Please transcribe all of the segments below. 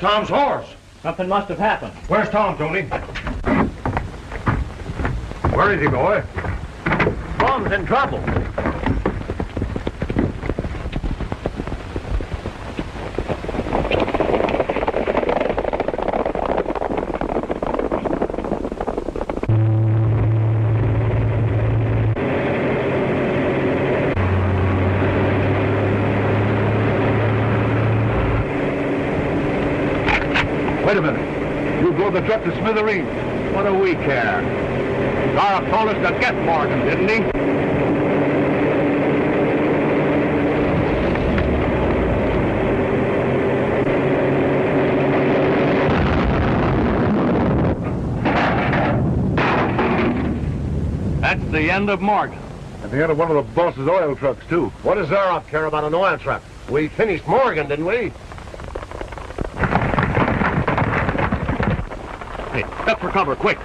Tom's horse? Something must have happened. Where's Tom, Tony? Where is he, boy? Tom's in trouble. Wait a minute. You blow the truck to smithereens. What do we care? Garth told us to get Morgan, didn't he? That's the end of Morgan. And the end of one of the boss's oil trucks, too. What does Zaroff care about an oil truck? We finished Morgan, didn't we? Hey, duck for cover, quick.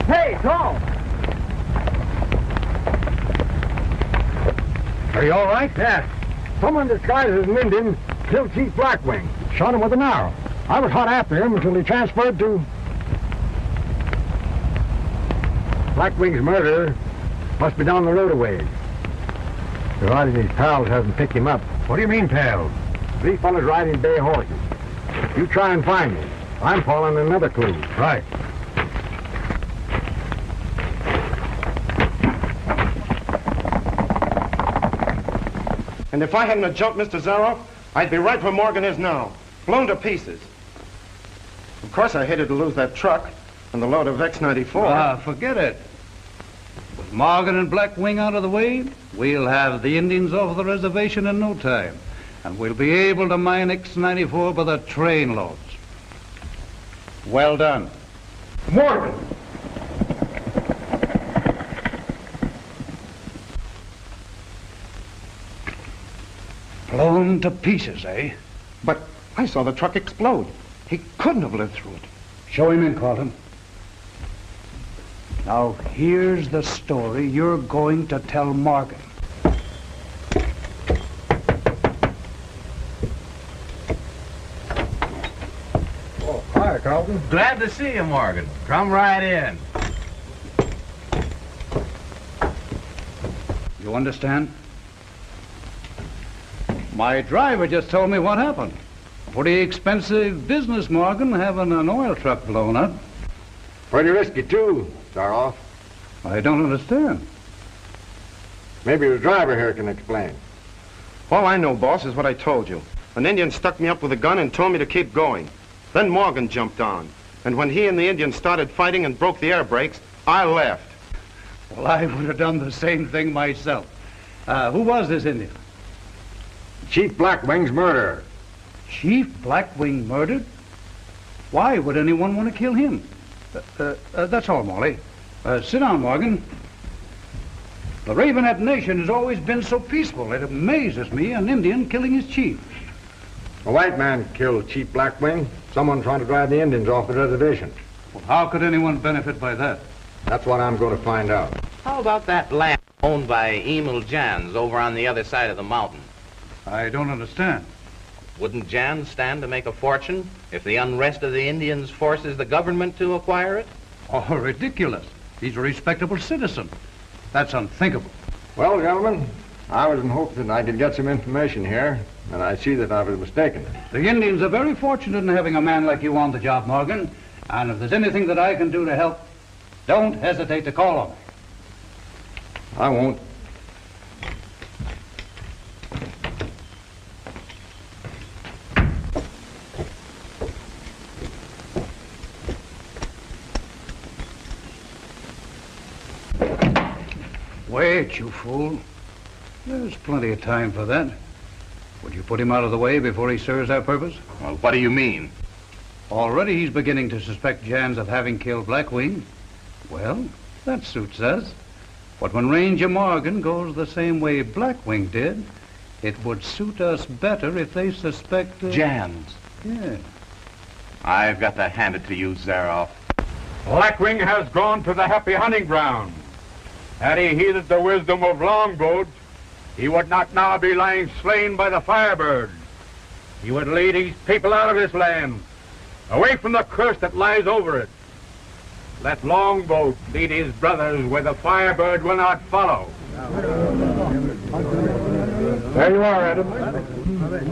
Hey, Tom! Are you all right? Yes. Someone disguised as an Indian killed Chief Blackwing. Shot him with an arrow. I was hot after him until he transferred to... Blackwing's murderer must be down the road a ways. Provided his pals hasn't picked him up. What do you mean, pals? 3 fellas riding bay horses. You try and find him. I'm following another clue. Right. And if I hadn't have jumped Mr. Zaroff, I'd be right where Morgan is now, blown to pieces. Of course, I hated to lose that truck and the load of X-94. Forget it. With Morgan and Blackwing out of the way, we'll have the Indians off the reservation in no time. And we'll be able to mine X-94 by the train loads. Well done. Morgan! Blown to pieces, eh? But I saw the truck explode. He couldn't have lived through it. Show him in, Carlton. Now, here's the story you're going to tell Morgan. Oh, hi, Carlton. Glad to see you, Morgan. Come right in. You understand? My driver just told me what happened. Pretty expensive business, Morgan, having an oil truck blown up. Pretty risky, too, Zaroff. I don't understand. Maybe the driver here can explain. All I know, boss, is what I told you. An Indian stuck me up with a gun and told me to keep going. Then Morgan jumped on. And when he and the Indian started fighting and broke the air brakes, I left. Well, I would have done the same thing myself. Who was this Indian? Chief Blackwing's murderer. Chief Blackwing murdered? Why would anyone want to kill him? That's all, Molly. Sit down, Morgan. The Ravenette Nation has always been so peaceful. It amazes me, an Indian killing his chief. A white man killed Chief Blackwing. Someone trying to drive the Indians off the reservation. Well, how could anyone benefit by that? That's what I'm going to find out. How about that land owned by Emil Jans over on the other side of the mountain? I don't understand. Wouldn't Jans stand to make a fortune if the unrest of the Indians forces the government to acquire it? Oh, ridiculous. He's a respectable citizen. That's unthinkable. Well, gentlemen, I was in hopes that I could get some information here, and I see that I was mistaken. The Indians are very fortunate in having a man like you on the job, Morgan. And if there's anything that I can do to help, don't hesitate to call on me. I won't. Wait, you fool. There's plenty of time for that. Would you put him out of the way before he serves our purpose? Well, what do you mean? Already he's beginning to suspect Jans of having killed Blackwing. Well, that suits us. But when Ranger Morgan goes the same way Blackwing did, It would suit us better if they suspect... Jans. Yeah. I've got to hand it to you, Zaroff. Blackwing has gone to the happy hunting ground. Had he heeded the wisdom of Longboat, he would not now be lying slain by the Firebird. He would lead his people out of this land, away from the curse that lies over it. Let Longboat lead his brothers where the Firebird will not follow. There you are, Adam.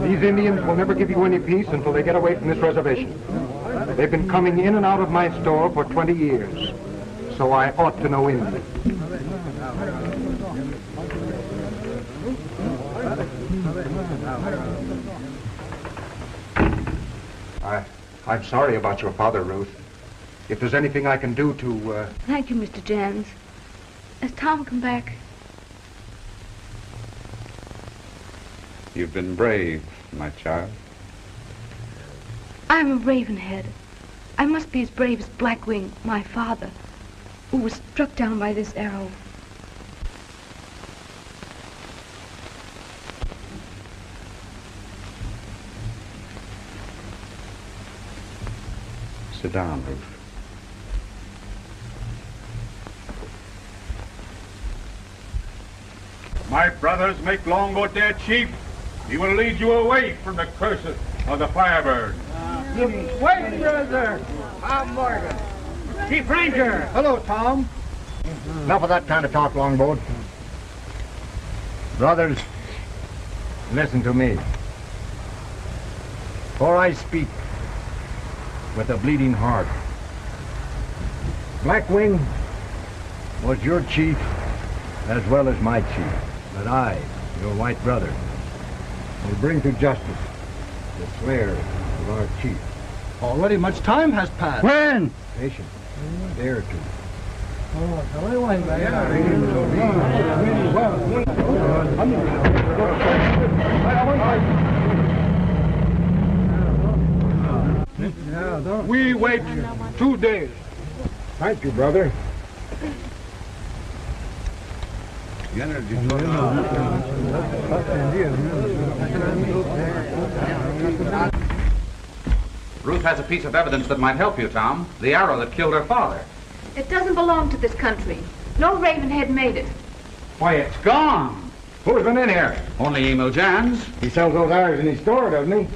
These Indians will never give you any peace until they get away from this reservation. They've been coming in and out of my store for 20 years, so I ought to know Indian. I'm sorry about your father, Ruth. If there's anything I can do to... Thank you, Mr. Jans. Has Tom come back? You've been brave, my child. I'm a Ravenhead. I must be as brave as Blackwing, my father, who was struck down by this arrow. Sit down, Ruth. My brothers make Longboat their chief. He will lead you away from the curses of the Firebird. Wait, brother! I'm Morgan. Chief Ranger! Hello, Tom. Enough of that kind of talk, Longboat. Brothers, listen to me. For I speak with a bleeding heart. Blackwing was your chief as well as my chief. But I, your white brother, will bring to justice the slayer of our chief. Already much time has passed. When? Patience. A day or two. We wait 2 days. Thank you, brother. Ruth has a piece of evidence that might help you, Tom. The arrow that killed her father. It doesn't belong to this country. No Ravenhead made it. Why, it's gone. Who's been in here? Only Emil Jans. He sells those arrows in his store, doesn't he?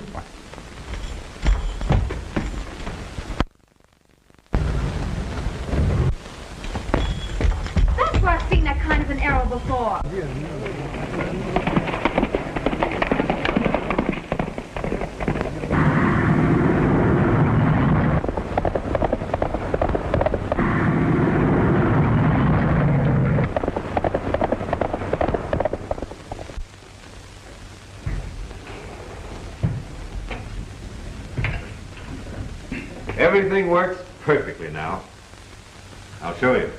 That's where I've seen that kind of an arrow before. Everything works perfectly now. I'll show you.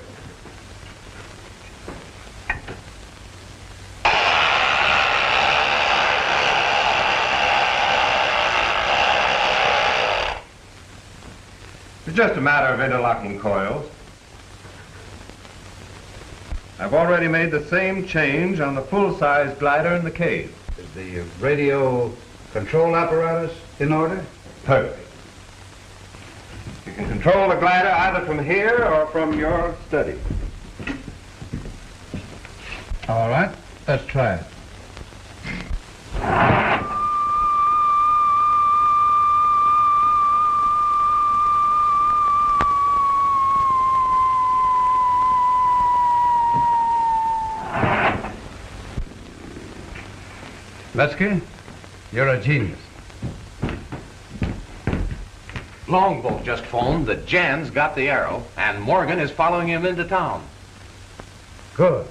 It's just a matter of interlocking coils. I've already made the same change on the full-size glider in the cave. Is the radio control apparatus in order? Perfect. You can control the glider either from here or from your study. All right, let's try it. Letsky, you're a genius. Longboat just phoned that Jan's got the arrow, and Morgan is following him into town. Good.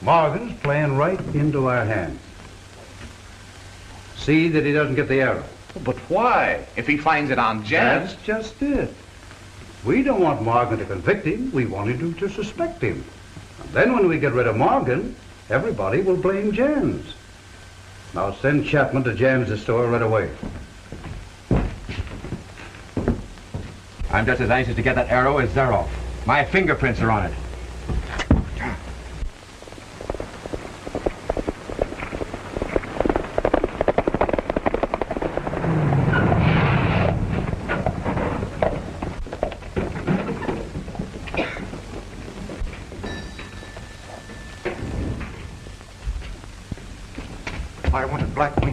Morgan's playing right into our hands. See that he doesn't get the arrow. But why? If he finds it on Jan's... That's just it. We don't want Morgan to convict him. We wanted him to suspect him. And then when we get rid of Morgan, everybody will blame Jan's. Now send Chapman to Jan's store right away. I'm just as anxious to get that arrow as Zaroff. My fingerprints are on it.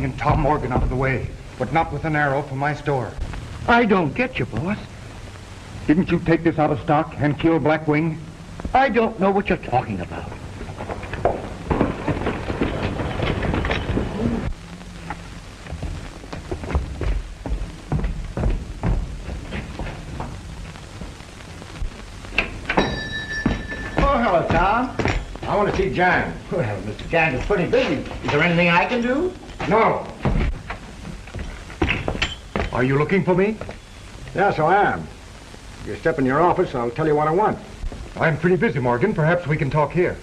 bringing Tom Morgan out of the way, but not with an arrow from my store. I don't get you, boss. Didn't you take this out of stock and kill Blackwing? I don't know what you're talking about. Oh, hello, Tom. I want to see Jan. Well, Mr. Jan is pretty busy. Is there anything I can do? No. Are you looking for me? Yes, I am. If you step in your office, I'll tell you what I want. I'm pretty busy, Morgan. Perhaps we can talk here.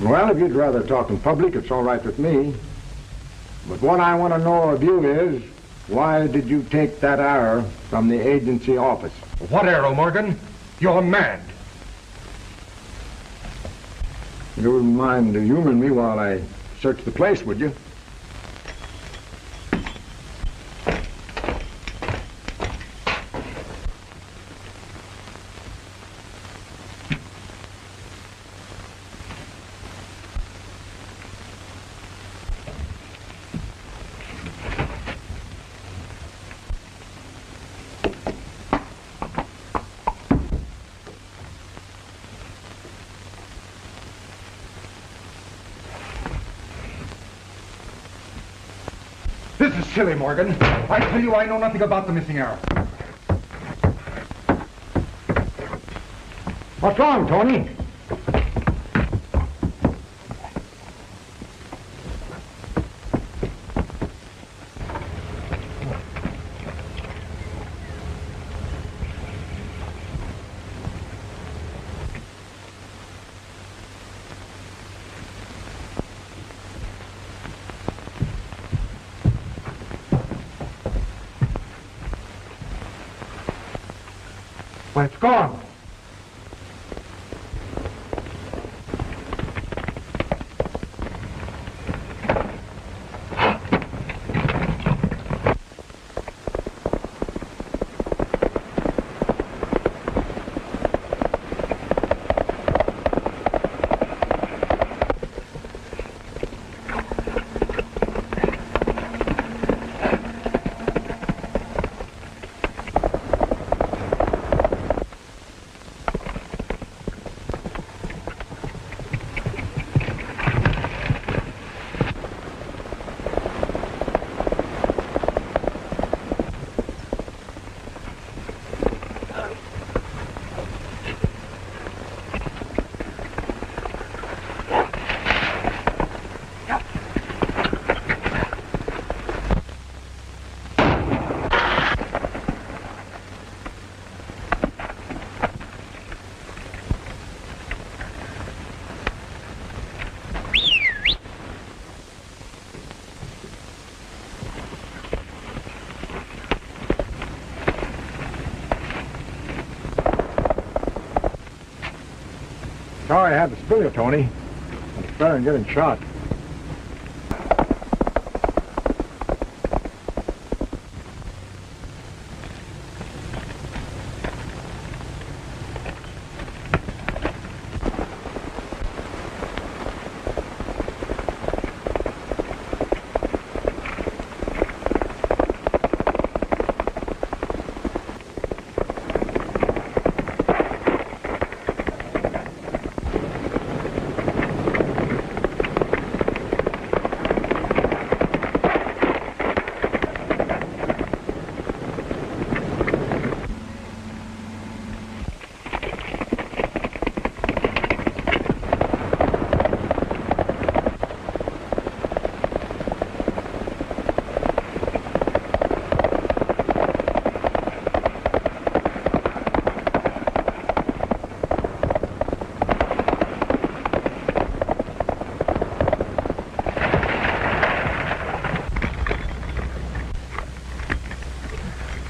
Well, if you'd rather talk in public, it's all right with me. But what I want to know of you is, why did you take that arrow from the agency office? What arrow, Morgan? You're mad. You wouldn't mind humoring me while I search the place, would you? This is silly, Morgan. I tell you, I know nothing about the missing arrow. What's wrong, Tony? Well, it's gone. Sorry I had to spill you, Tony. It's better than getting shot.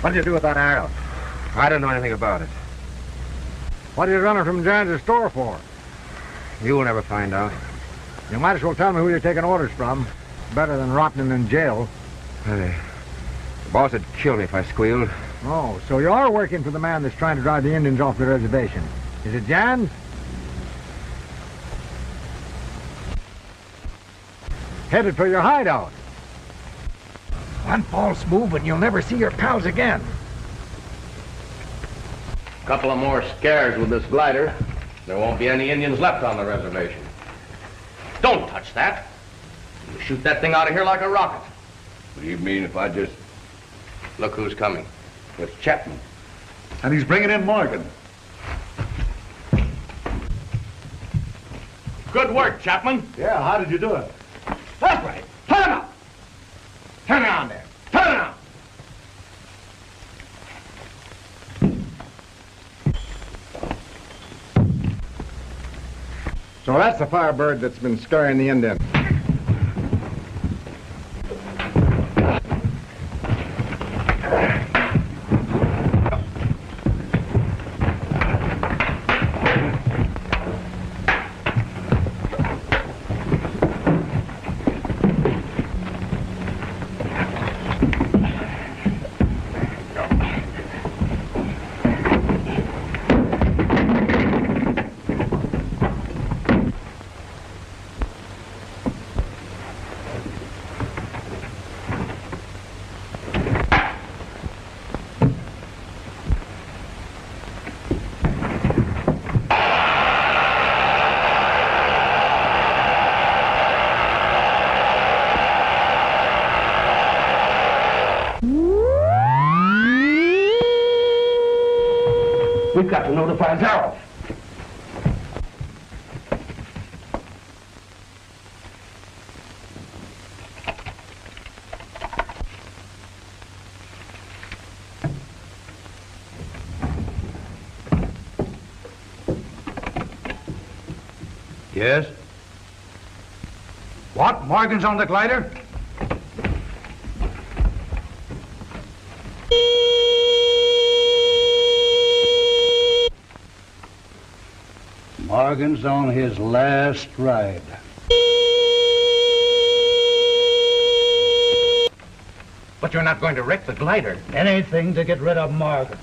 What did you do with that arrow? I don't know anything about it. What did you run it from John's store for? You'll never find out. You might as well tell me who you're taking orders from. Better than rotting in jail. The boss would kill me if I squealed. Oh, so you are working for the man that's trying to drive the Indians off the reservation. Is it Jan's? headed for your hideout. One false move and you'll never see your pals again. Couple of more scares with this glider. There won't be any Indians left on the reservation. Don't touch that. You shoot that thing out of here like a rocket. What do you mean if I just... Look who's coming. It's Chapman. And he's bringing in Morgan. Good work, Chapman. Yeah, how did you do it? That's right. Turn him up. Turn it on there. Turn it on. So that's the Firebird that's been scaring the Indians. We've got to notify Zaroff. Yes? What? Morgan's on the glider? Morgan's on his last ride. But you're not going to wreck the glider. Anything to get rid of Morgan.